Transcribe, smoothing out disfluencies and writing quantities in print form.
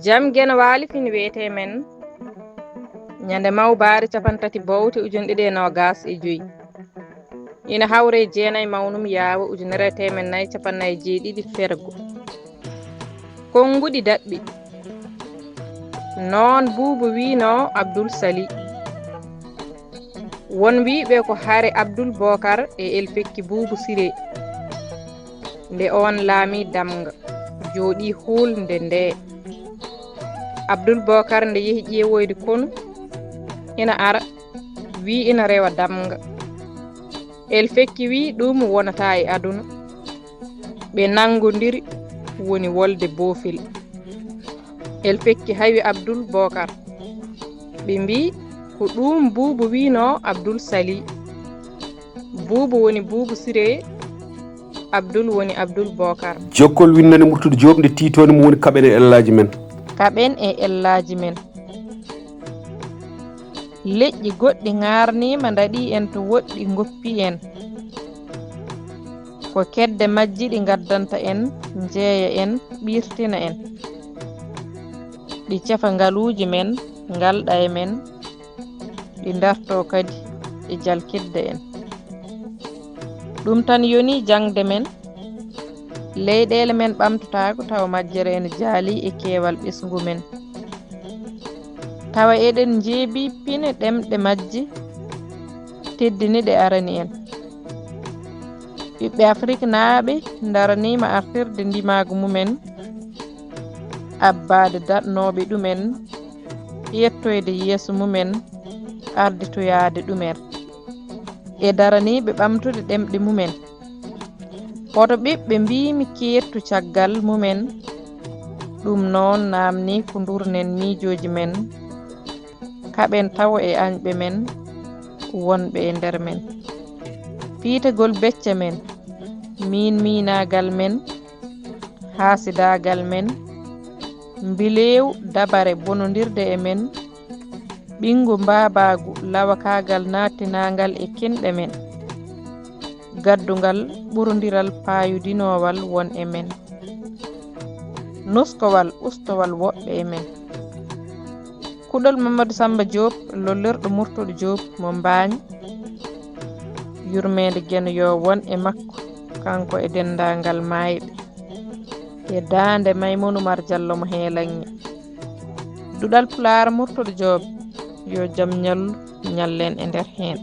jam gena waali fini wiyete men ñande mawbaari capantati bowte ujune ɗiɗi e nogas e joyi ina hawre jeenayi mawnum yaawa ujunere temen nayi capannayi jeeɗiɗi fergo konnguɗi daɓɓi noon buubu wino Abdoul Sali won wiɓe ko haare Abdoul Bocar e elfekki buubu Siré nde on laami damga jooɗi hulnde nde Abdoul Bocar nde yehi ƴeewoyde konu ina ara wi ina rewa damga elfekki wi ɗum wonata e aduna ɓe nangodiri woni wolde boofil elfekki hawi Abdoul Bocar ɓe mbi ko ɗum buubu wino Abdoul Sali buubu woni buubu Siré Abdoul woni Abdoul Bocar jokkol winnane Murtude Diop nde titoni mo woni kaɓen e ellaji men kaɓen e ellaji men leƴƴi goɗɗi garnima daɗi en to woɗɗi goppi en ko kedde majji ɗi gaddanta en jeeya en ɓirtina en ɗi cefa ngaluji men ngalɗa e men ɗi darto kadi e jalkidde en ɗum tan yoni jangde men leyɗele men ɓamtotako tawa majjere ene jaali e keewal ɓesgu men tawa eɗen jeebi pine ɗemɗe majji teddiniɗe arani en ɓiɓɓe Afrique naaɓe daranima artirde ndimagu mumen abbade datnoɓe ɗumen yettoyde yeeso mumen arditoyade ɗumen e daraniɓe ɓamtude ɗemɗe mumen hoto ɓiɓɓe mbimi kettu caggal mumen ɗum noon namni ko durnen miijoji men kaɓen tawa e añɓe men wonɓe e nder men piitagol becce men minagal men haasidagal men mbilew dabare bonodirde e men ɓingu mbabagu lawakagal nattinagal e kinɗe men gaddugal ɓurodiral payudinowal won e men nuskowal ustowal woɓɓe e men kuɗol Mamadou Samba Diop lollirɗo Murtude Diop mo Mbagne yurmede gueno yo won e makko kanko e dendagal mayɓe e dande Maymouna Oumar Diallo mo heelanŋe duɗal Pulaar Murtude Diop yo jaam ñallu ñallen e nder hen